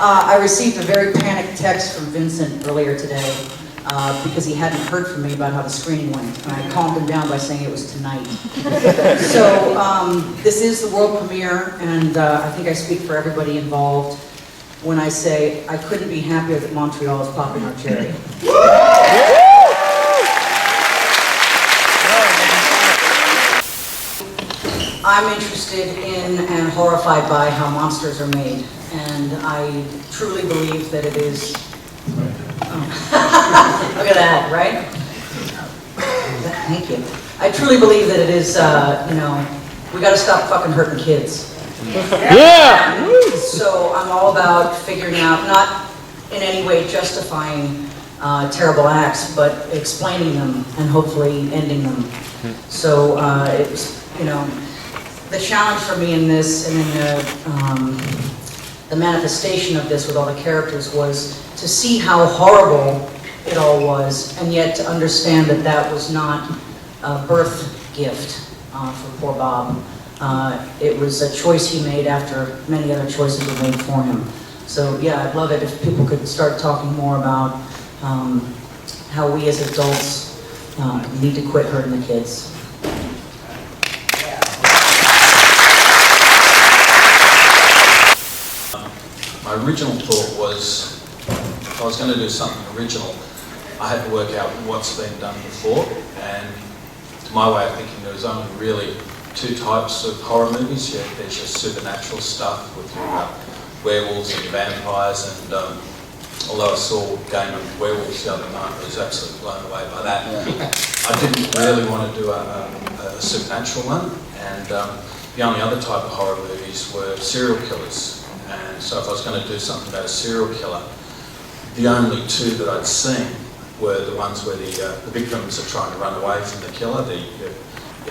I received a very panicked text from Vincent earlier today because he hadn't heard from me about how the screening went. And I calmed him down by saying it was tonight. So this is the world premiere, and I think I speak for everybody involved when I say I couldn't be happier that Montreal is popping our cherry. I'm interested in and horrified by how monsters are made, and I truly believe that it is... Look at that, right? Thank you. I truly believe that it is, you know, we gotta stop fucking hurting kids. Yeah! So I'm all about figuring out, not in any way justifying terrible acts, but explaining them and hopefully ending them. So it's, you know, the challenge for me in this and in the manifestation of this with all the characters was to see how horrible it all was, and yet to understand that that was not a birth gift for poor Bob. It was a choice he made after many other choices were made for him. So yeah, I'd love it if people could start talking more about how we as adults need to quit hurting the kids. My original thought was, if I was going to do something original, I had to work out what's been done before, and to my way of thinking, there was only really two types of horror movies. There's your supernatural stuff with your werewolves and your vampires, and although I saw Game of Werewolves the other night, I was absolutely blown away by that. I didn't really want to do a supernatural one, and the only other type of horror movies were serial killers. And so if I was going to do something about a serial killer, the only two that I'd seen were the ones where the victims are trying to run away from the killer, your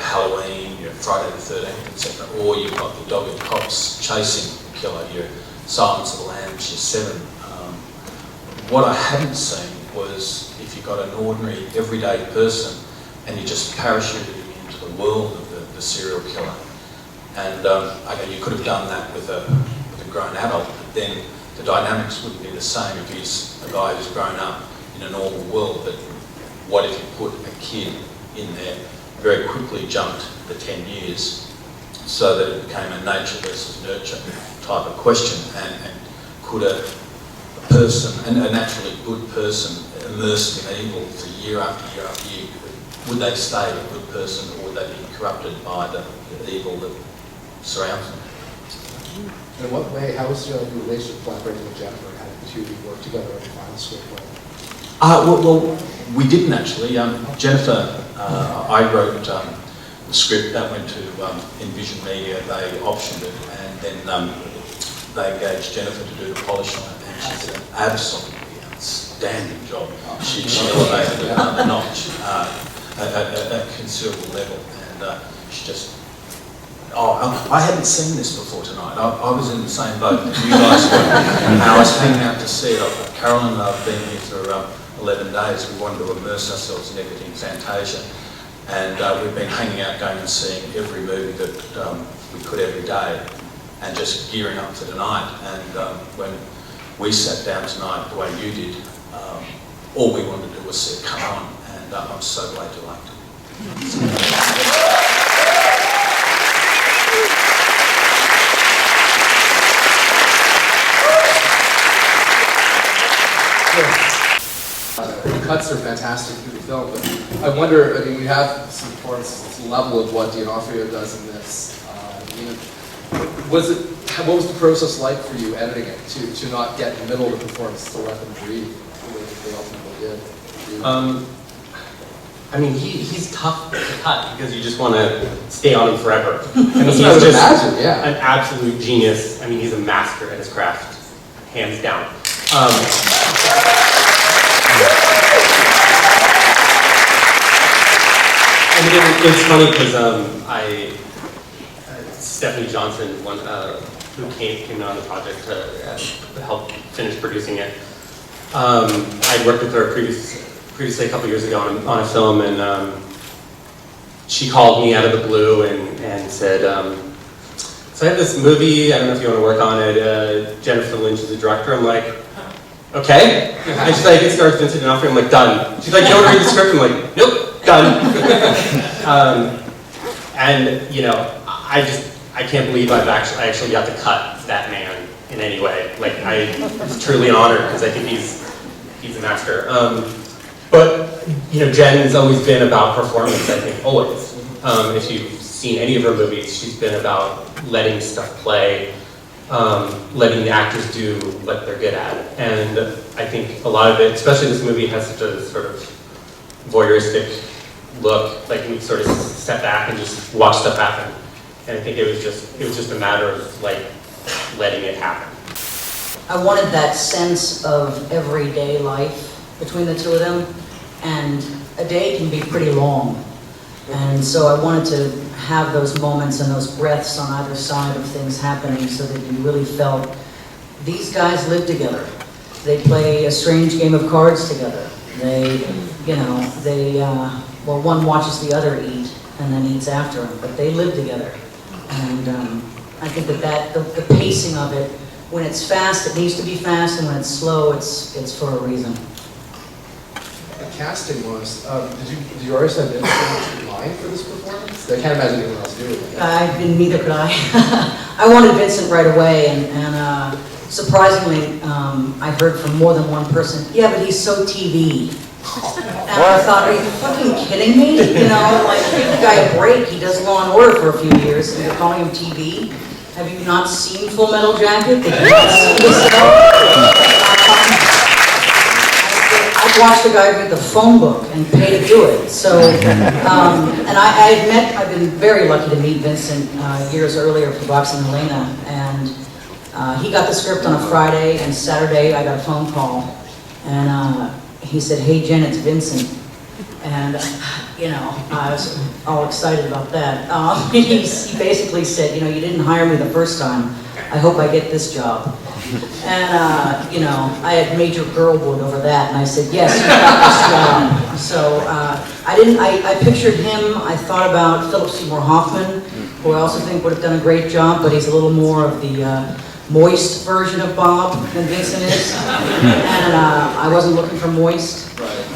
Halloween, your Friday the 13th, etc. Or you've got the dogged cops chasing the killer, your Silence of the Lambs, your Seven. What I hadn't seen was if you got an ordinary, everyday person and you just parachuted him into the world of the serial killer. And okay, you could have done that with a grown adult, but then the dynamics wouldn't be the same if he's a guy who's grown up in a normal world. But what if you put a kid in there, very quickly jumped the 10 years so that it became a nature versus nurture type of question, and could a person, a naturally good person, immersed in evil for year after year after year, would they stay a good person, or would they be corrupted by the evil that surrounds them? In what way, how was your relationship collaborating with Jennifer? How did the two of you work together on the final script? Well, we didn't actually. Jennifer, I wrote the script that went to Envision Media. They optioned it, and then they engaged Jennifer to do the polish on it, and she did an absolutely outstanding job. She elevated it another notch at a considerable level, and she just... I hadn't seen this before tonight. I was in the same boat that you guys were. And I was hanging out to see it. Carolyn and I have been here for 11 days. We wanted to immerse ourselves in everything FANTASIA. And we've been hanging out, going and seeing every movie that we could every day, and just gearing up for tonight. And when we sat down tonight the way you did, all we wanted to do was see it come on. And I'm so glad you liked it. The cuts are fantastic through the film, but I wonder, I mean, we have some performance level of what D'Onofrio does in this. What was the process like for you editing it, to not get in the middle of the performance, to let them breathe the way that they ultimately did? I mean, he's tough to cut because you just want to stay on him forever. I mean, he's just an absolute genius. I mean, he's a master at his craft, hands down. I mean, it's funny because Stephanie Johnson, who came on the project to help finish producing it. I'd worked with her previously a couple years ago on a film, and she called me out of the blue and said, so I have this movie, I don't know if you want to work on it, Jennifer Lynch is the director. I'm like, okay. And she's like, it stars Vincent D'Onofrio. I'm like, done. She's like, you don't read the script? I'm like, nope, done. And, you know, I can't believe I actually got to cut that man in any way. Like, it's truly an honor, because I think he's a master. But, you know, Jen has always been about performance, I think, always. If you've seen any of her movies, she's been about letting stuff play, letting the actors do what they're good at. And I think a lot of it, especially this movie, has such a sort of voyeuristic look. Like, we sort of step back and just watch stuff happen. And I think it was just a matter of, like, letting it happen. I wanted that sense of everyday life between the two of them, and a day can be pretty long. And so I wanted to have those moments and those breaths on either side of things happening so that you really felt these guys live together. They play a strange game of cards together. They, you know, well, one watches the other eat and then eats after him, but they live together. And I think that the pacing of it, when it's fast, it needs to be fast, and when it's slow, it's for a reason. The casting was, did you already have Vincent in mind for this performance? I can't imagine anyone else doing it. Neither could I. I wanted Vincent right away, and surprisingly, I heard from more than one person, yeah, but he's so TV. And I thought, are you fucking kidding me? You know, like, give the guy a break. He does Law and Order for a few years, and you're calling him TV? Have you not seen Full Metal Jacket? Did you not see this stuff? I've watched the guy read the phone book and pay to do it. So, and I admit, I've been very lucky to meet Vincent years earlier for Boxing Elena, and he got the script on a Friday, and Saturday I got a phone call, and he said, hey Jen, it's Vincent. And, you know, I was all excited about that. He basically said, you know, you didn't hire me the first time. I hope I get this job. And, you know, I had Major Girlwood over that, and I said, yes, you got this job. So I pictured him. I thought about Philip Seymour Hoffman, who I also think would have done a great job, but he's a little more of the moist version of Bob than Vincent is. And I wasn't looking for moist.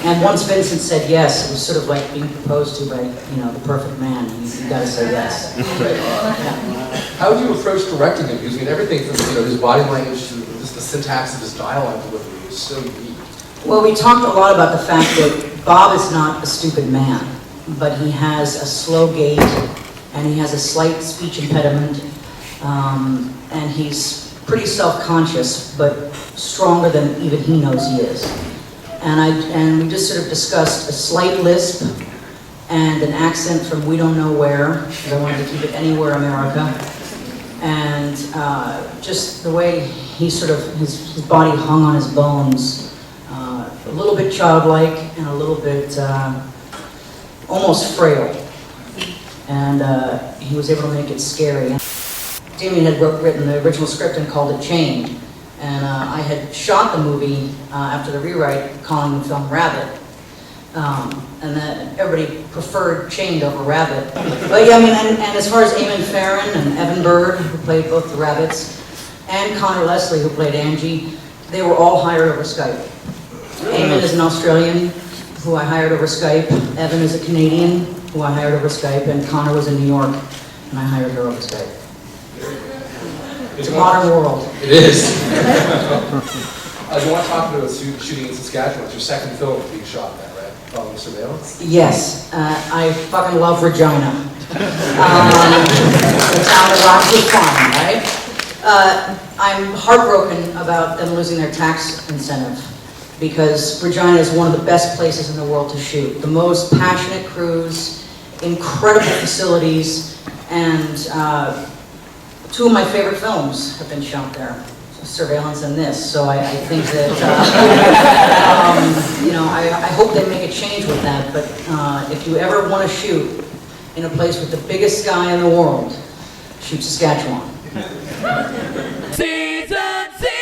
And once Vincent said yes, it was sort of like being proposed to by, you know, the perfect man. You got to say yes. Yeah. How would you approach directing him? Because I mean, everything from, you know, his body language to just the syntax of his dialogue delivery is so unique. Well, we talked a lot about the fact that Bob is not a stupid man, but he has a slow gait, and he has a slight speech impediment, and he's pretty self-conscious, but stronger than even he knows he is. And we just sort of discussed a slight lisp and an accent from we don't know where, because I wanted to keep it anywhere America. And just the way he sort of, his body hung on his bones, a little bit childlike and a little bit almost frail. And he was able to make it scary. Damian had written the original script and called it Chained. And I had shot the movie after the rewrite, calling the film Rabbit. And then everybody preferred Chained over Rabbit. But yeah, I mean, and as far as Eamon Farron and Evan Bird, who played both the rabbits, and Connor Leslie, who played Angie, they were all hired over Skype. Eamon is an Australian, who I hired over Skype. Evan is a Canadian, who I hired over Skype. And Connor was in New York, and I hired her over Skype. It's a modern world. It is. You want to talk about shooting in Saskatchewan? It's your second film being shot there, right? Following Surveillance? Yes. I fucking love Regina. The town that rocks with fun, right? I'm heartbroken about them losing their tax incentive, because Regina is one of the best places in the world to shoot. The most passionate crews, incredible facilities, and two of my favorite films have been shot there, Surveillance and this. So I think that, you know, I hope they make a change with that. But if you ever want to shoot in a place with the biggest sky in the world, shoot Saskatchewan. Season 6!